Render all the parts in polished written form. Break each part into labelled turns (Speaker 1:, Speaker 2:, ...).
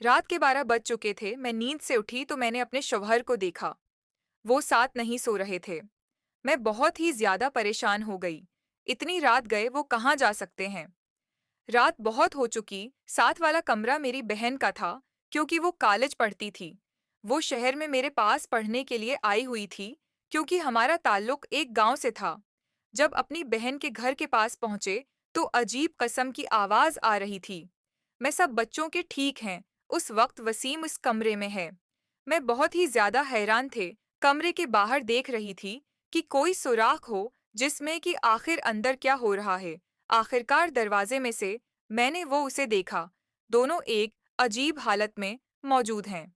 Speaker 1: रात के 12 बज चुके थे। मैं नींद से उठी तो मैंने अपने शौहर को देखा। वो साथ नहीं सो रहे थे। मैं बहुत ही ज्यादा परेशान हो गई। इतनी रात गए वो कहाँ जा सकते हैं? रात बहुत हो चुकी। साथ वाला कमरा मेरी बहन का था, क्योंकि वो कॉलेज पढ़ती थी। वो शहर में मेरे पास पढ़ने के लिए आई हुई थी, क्योंकि हमारा ताल्लुक एक गांव से था। जब अपनी बहन के घर के पास पहुंचे तो अजीब कसम की आवाज आ रही थी। मैं सब बच्चों के ठीक हैं। उस वक्त वसीम इस कमरे में है। मैं बहुत ही ज्यादा हैरान थे। कमरे के बाहर देख रही थी कि कोई सुराख हो, जिसमें कि आखिर अंदर क्या हो रहा है। आखिरकार दरवाजे में से मैंने वो उसे देखा। दोनों एक अजीब हालत में मौजूद हैं।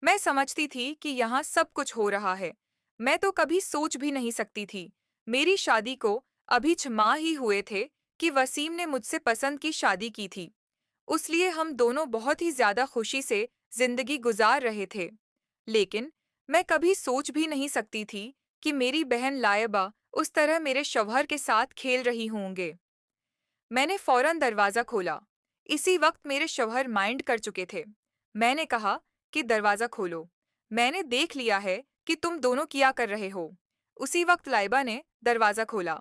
Speaker 1: मैं समझती थी कि यहाँ सब कुछ हो रहा है। मैं तो कभी सोच भी नहीं सकती थी। मेरी शादी को अभी 6 माह ही हुए थे कि वसीम ने मुझसे पसंद की शादी की थी। उसलिए हम दोनों बहुत ही ज्यादा खुशी से जिंदगी गुजार रहे थे। लेकिन मैं कभी सोच भी नहीं सकती थी कि मेरी बहन लायबा उस तरह मेरे शौहर के साथ खेल रही होंगे। मैंने फौरन दरवाजा खोला। इसी वक्त मेरे शौहर माइंड कर चुके थे। मैंने कहा कि दरवाजा खोलो। मैंने देख लिया है कि तुम दोनों किया कर रहे हो। उसी वक्त लाइबा ने दरवाजा खोला।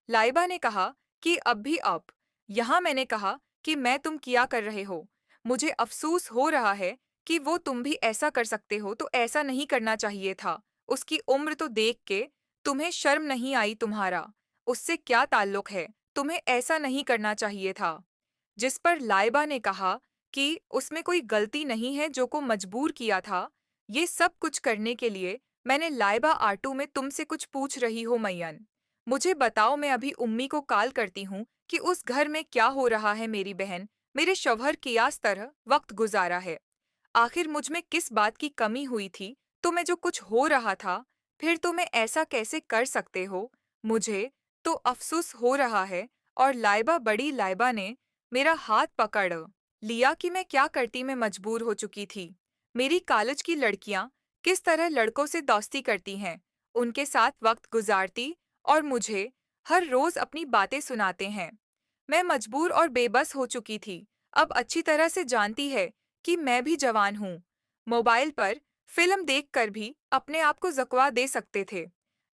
Speaker 1: लाइबा ने कहा कि अब भी आप यहाँ। मैंने कहा कि मैं तुम किया कर रहे हो। मुझे अफसोस हो रहा है कि वो तुम भी ऐसा कर सकते हो तो ऐसा नहीं करना चाहिए था। उसकी उम्र तो देख के तुम्हें शर्म नहीं आई? तुम्हारा उससे क्या ताल्लुक है? तुम्हें ऐसा नहीं करना चाहिए था। जिस पर लाइबा ने कहा कि उसमें कोई गलती नहीं है, जो को मजबूर किया था ये सब कुछ करने के लिए। मैंने लाइबा आटू में तुमसे कुछ पूछ रही हो मैयन? मुझे बताओ। मैं अभी उम्मी को कॉल करती हूँ कि उस घर में क्या हो रहा है। मेरी बहन मेरे शौहर कियास तरह वक्त गुजारा है। आखिर मुझ में किस बात की कमी हुई थी? तो मैं जो कुछ हो रहा था, फिर तो मैं ऐसा कैसे कर सकते हो? मुझे तो अफसोस हो रहा है। और लाइबा, बड़ी लाइबा ने मेरा हाथ पकड़ लिया कि मैं क्या करती। मैं मजबूर हो चुकी थी। मेरी कॉलेज की लड़कियां किस तरह लड़कों से दोस्ती करती हैं, उनके साथ वक्त गुजारती और मुझे हर रोज अपनी बातें सुनाते हैं। मैं मजबूर और बेबस हो चुकी थी। अब अच्छी तरह से जानती है कि मैं भी जवान हूँ। मोबाइल पर फिल्म देखकर भी अपने आप को जकवा दे सकते थे।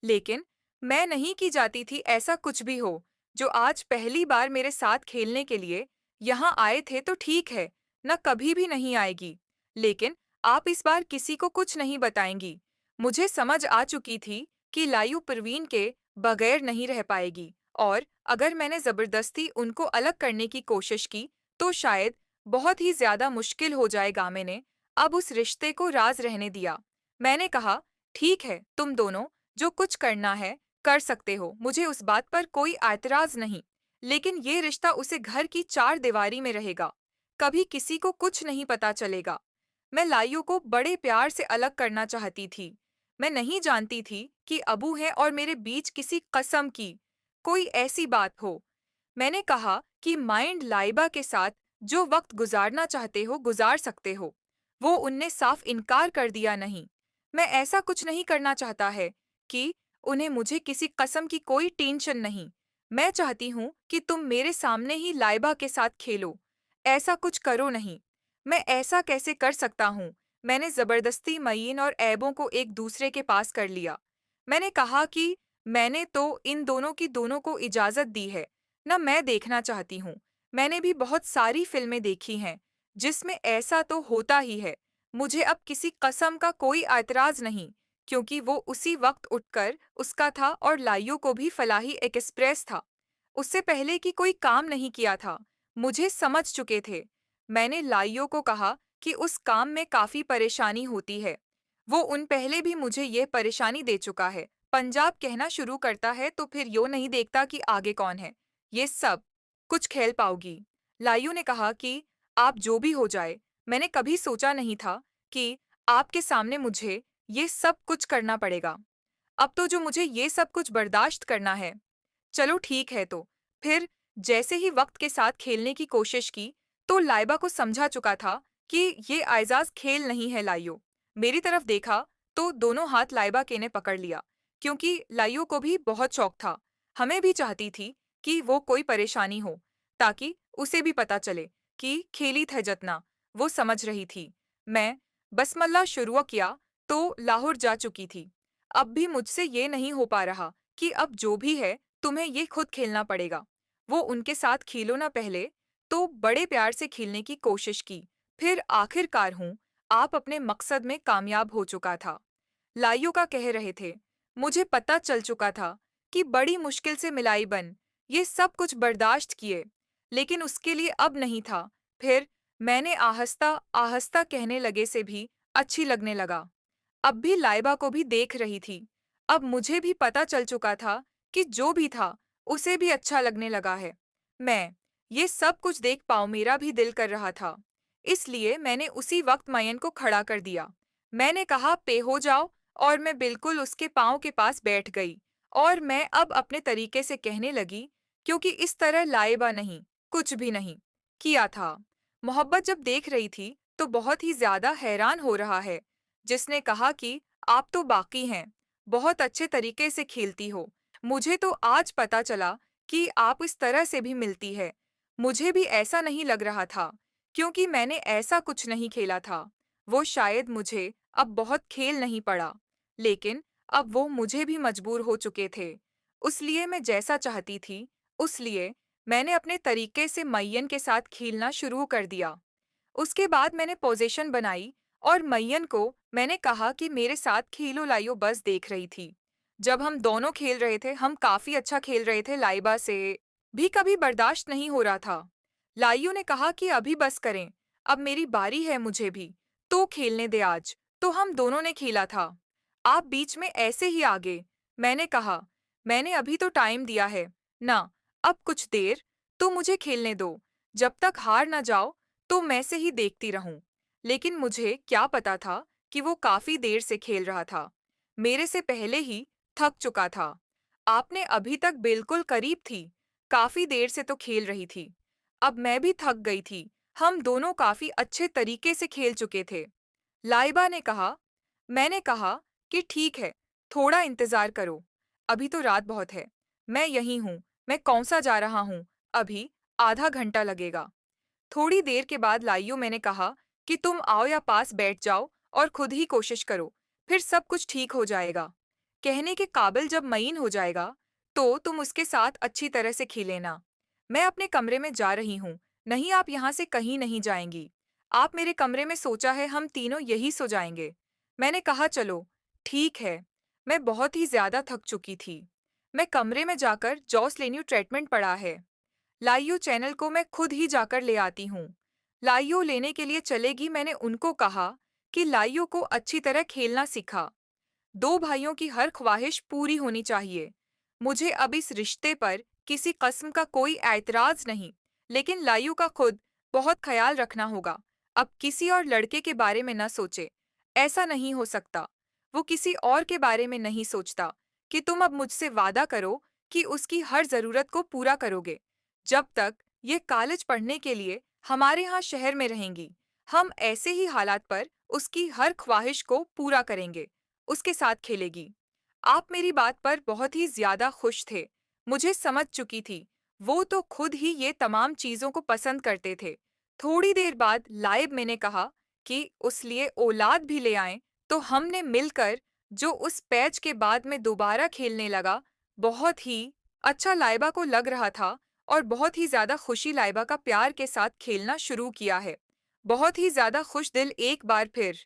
Speaker 1: लेकिन मैं नहीं की जाती थी ऐसा कुछ भी हो। जो आज पहली बार मेरे साथ खेलने के लिए यहाँ आए थे तो ठीक है, न कभी भी नहीं आएगी। लेकिन आप इस बार किसी को कुछ नहीं बताएंगी। मुझे समझ आ चुकी थी कि लायू परवीन के बगैर नहीं रह पाएगी, और अगर मैंने जबरदस्ती उनको अलग करने की कोशिश की तो शायद बहुत ही ज्यादा मुश्किल हो जाएगा। मैंने अब उस रिश्ते को राज रहने दिया। मैंने कहा ठीक है, तुम दोनों जो कुछ करना है कर सकते हो, मुझे उस बात पर कोई एतराज नहीं। लेकिन ये रिश्ता उसे घर की 4 दीवारी में रहेगा। कभी किसी को कुछ नहीं पता चलेगा। मैं लाइयो को बड़े प्यार से अलग करना चाहती थी। मैं नहीं जानती थी कि अबू हैं और मेरे बीच किसी कसम की कोई ऐसी बात हो। मैंने कहा कि माइंड लाइबा के साथ जो वक्त गुजारना चाहते हो गुजार सकते हो। वो उनने साफ इनकार कर दिया। नहीं, मैं ऐसा कुछ नहीं करना चाहता है कि उन्हें मुझे किसी कसम की कोई टेंशन नहीं। मैं चाहती हूँ कि तुम मेरे सामने ही लाइबा के साथ खेलो। ऐसा कुछ करो नहीं। मैं ऐसा कैसे कर सकता हूँ? मैंने जबरदस्ती मयीन और ऐबों को एक दूसरे के पास कर लिया। मैंने कहा कि मैंने तो इन दोनों को इजाजत दी है। न मैं देखना चाहती हूँ। मैंने भी बहुत सारी फिल्में देखी हैं जिसमें ऐसा तो होता ही है। मुझे अब किसी कसम का कोई एतराज नहीं, क्योंकि वो उसी वक्त उठकर उसका था और लाइयो को भी फलाही एक्सप्रेस था। उससे पहले कि कोई काम नहीं किया था। मुझे समझ चुके थे। मैंने लाइयो को कहा कि उस काम में काफी परेशानी होती है। वो उन पहले भी मुझे ये परेशानी दे चुका है। पंजाब कहना शुरू करता है तो फिर यो नहीं देखता कि आगे कौन है। ये सब कुछ खेल पाओगी। लायू ने कहा कि आप जो भी हो जाए, मैंने कभी सोचा नहीं था कि आपके सामने मुझे ये सब कुछ करना पड़ेगा। अब तो जो मुझे ये सब कुछ बर्दाश्त करना है। चलो ठीक है तो। फिर जैसे ही वक्त के साथ खेलने की कोशिश की तो लाइबा को समझा चुका था कि ये आइजाज खेल नहीं है। लाइयो मेरी तरफ देखा तो दोनों हाथ लाइबा के ने पकड़ लिया, क्योंकि लाइयो को भी बहुत शौक था। हमें भी चाहती थी कि वो कोई परेशानी हो, ताकि उसे भी पता चले कि खेली थे जतना। वो समझ रही थी। मैं बसमल्ला शुरू किया तो लाहौर जा चुकी थी। अब भी मुझसे ये नहीं हो पा रहा कि अब जो भी है तुम्हें ये खुद खेलना पड़ेगा। वो उनके साथ खेलो ना, पहले तो बड़े प्यार से खेलने की कोशिश की, फिर आखिरकार आप अपने मकसद में कामयाब हो चुका था। लाइयों का कह रहे थे, मुझे पता चल चुका था कि बड़ी मुश्किल से मिलाई बन ये सब कुछ बर्दाश्त किए, लेकिन उसके लिए अब नहीं था। फिर मैंने आहिस्ता आहिस्ता कहने लगे से भी अच्छी लगने लगा। अब भी लाइबा को भी देख रही थी। अब मुझे भी पता चल चुका था कि जो भी था उसे भी अच्छा लगने लगा है। मैं ये सब कुछ देख पाऊं, मेरा भी दिल कर रहा था। इसलिए मैंने उसी वक्त मयन को खड़ा कर दिया। मैंने कहा, पे हो जाओ, और मैं बिल्कुल उसके पाँव के पास बैठ गई। और मैं अब अपने तरीके से कहने लगी, क्योंकि इस तरह लाइबा नहीं, कुछ भी नहीं किया था। मोहब्बत जब देख रही थी तो बहुत ही ज्यादा हैरान हो रहा है। जिसने कहा कि आप तो बाकी हैं, बहुत अच्छे तरीके से खेलती हो। मुझे तो आज पता चला कि आप इस तरह से भी मिलती है। मुझे भी ऐसा नहीं लग रहा था, क्योंकि मैंने ऐसा कुछ नहीं खेला था। वो शायद मुझे अब बहुत खेल नहीं पड़ा, लेकिन अब वो मुझे भी मजबूर हो चुके थे। उसलिए मैं जैसा चाहती थी, उसलिए मैंने अपने तरीके से मय्यन के साथ खेलना शुरू कर दिया। उसके बाद मैंने पोजीशन बनाई और मय्यन को मैंने कहा कि मेरे साथ खेलो लाइयो, बस देख रही थी। जब हम दोनों खेल रहे थे, हम काफी अच्छा खेल रहे थे, लाइबा से भी कभी बर्दाश्त नहीं हो रहा था। लाइयो ने कहा कि अभी बस करें, अब मेरी बारी है, मुझे भी तो खेलने दे आज। तो हम दोनों ने खेला था। आप बीच में ऐसे ही आगे। मैंने कहा, मैंने अभी तो टाइम दिया है ना, अब कुछ देर तो मुझे खेलने दो। जब तक हार ना जाओ तो मैं से ही देखती रहूं। लेकिन मुझे क्या पता था कि वो काफी देर से खेल रहा था, मेरे से पहले ही थक चुका था। आपने अभी तक बिल्कुल करीब थी, काफी देर से तो खेल रही थी। अब मैं भी थक गई थी, हम दोनों काफी अच्छे तरीके से खेल चुके थे। लाइबा ने कहा। मैंने कहा कि ठीक है, थोड़ा इंतजार करो, अभी तो रात बहुत है। मैं यहीं हूँ, मैं कौन सा जा रहा हूँ, अभी आधा घंटा लगेगा। थोड़ी देर के बाद लाइयो, मैंने कहा कि तुम आओ या पास बैठ जाओ और खुद ही कोशिश करो, फिर सब कुछ ठीक हो जाएगा। कहने के काबिल जब मईन हो जाएगा तो तुम उसके साथ अच्छी तरह से खेलेना। मैं अपने कमरे में जा रही हूँ, नहीं आप यहाँ से कहीं नहीं जाएंगी। आप मेरे कमरे में, सोचा है हम तीनों यही सो जाएंगे। मैंने कहा चलो, ठीक है। मैं बहुत ही ज्यादा थक चुकी थी। मैं कमरे में जाकर जॉसलेन्यू ट्रीटमेंट पड़ा है। लाइयो चैनल को मैं खुद ही जाकर ले आती हूँ। लाइयो लेने के लिए चलेगी। मैंने उनको कहा कि लाइयो को अच्छी तरह खेलना सिखा। दो भाइयों की हर ख्वाहिश पूरी होनी चाहिए। मुझे अब इस रिश्ते पर किसी कस्म का कोई ऐतराज नहीं, लेकिन लाइयो का खुद बहुत ख्याल रखना होगा। अब किसी और लड़के के बारे में न सोचे, ऐसा नहीं हो सकता। वो किसी और के बारे में नहीं सोचता। कि तुम अब मुझसे वादा करो कि उसकी हर जरूरत को पूरा करोगे। जब तक ये कॉलेज पढ़ने के लिए हमारे यहाँ शहर में रहेंगी, हम ऐसे ही हालात पर उसकी हर ख्वाहिश को पूरा करेंगे, उसके साथ खेलेगी। आप मेरी बात पर बहुत ही ज्यादा खुश थे। मुझे समझ चुकी थी, वो तो खुद ही ये तमाम चीजों को पसंद करते थे। थोड़ी देर बाद लाइब, मैंने कहा कि उस लिए औलाद भी ले आएं, तो हमने मिलकर जो उस पैच के बाद में दोबारा खेलने लगा, बहुत ही अच्छा लाइबा को लग रहा था और बहुत ही ज्यादा खुशी लाइबा का प्यार के साथ खेलना शुरू किया है। बहुत ही ज्यादा खुश दिल एक बार फिर।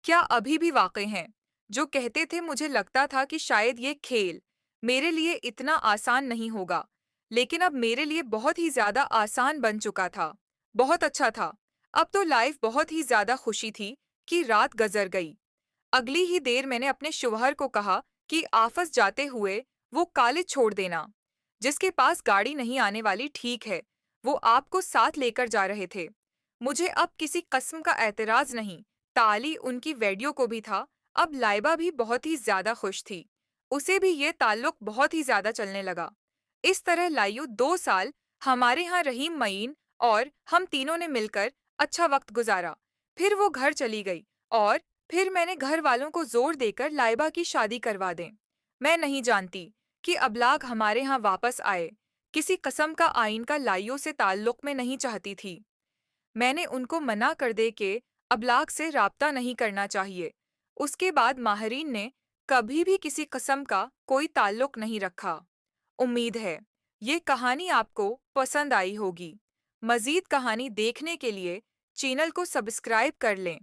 Speaker 1: क्या अभी भी वाकई हैं जो कहते थे, मुझे लगता था कि शायद ये खेल मेरे लिए इतना आसान नहीं होगा, लेकिन अब मेरे लिए बहुत ही ज्यादा आसान बन चुका था। बहुत अच्छा था। अब तो लाइफ बहुत ही ज्यादा खुशी थी कि रात गुजर गई। अगली ही देर मैंने अपने शौहर को कहा कि आफस जाते हुए वो कॉलेज छोड़ देना। जिसके पास गाड़ी नहीं आने वाली, ठीक है, वो आपको साथ लेकर जा रहे थे। मुझे अब किसी कस्म का ऐतराज नहीं। ताली उनकी वीडियो को भी था। अब लाइबा भी बहुत ही ज्यादा खुश थी। उसे भी ये ताल्लुक बहुत ही ज्यादा चलने लगा। इस तरह लाइयो 2 साल हमारे यहाँ रही। मईन और हम तीनों ने मिलकर अच्छा वक्त गुजारा। फिर वो घर चली गई और फिर मैंने घर वालों को जोर देकर लाइबा की शादी करवा दें। मैं नहीं जानती कि अबलाग हमारे यहाँ वापस आए। किसी कस्म का आइन का लाइयों से ताल्लुक में नहीं चाहती थी। मैंने उनको मना कर दे के अबलाग से राब्ता नहीं करना चाहिए। उसके बाद माहरीन ने कभी भी किसी किस्म का कोई ताल्लुक नहीं रखा। उम्मीद है ये कहानी आपको पसंद आई होगी। मज़ीद कहानी देखने के लिए चैनल को सब्सक्राइब कर लें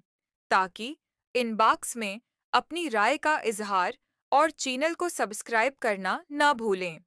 Speaker 1: ताकि इनबॉक्स में अपनी राय का इजहार और चैनल को सब्सक्राइब करना ना भूलें।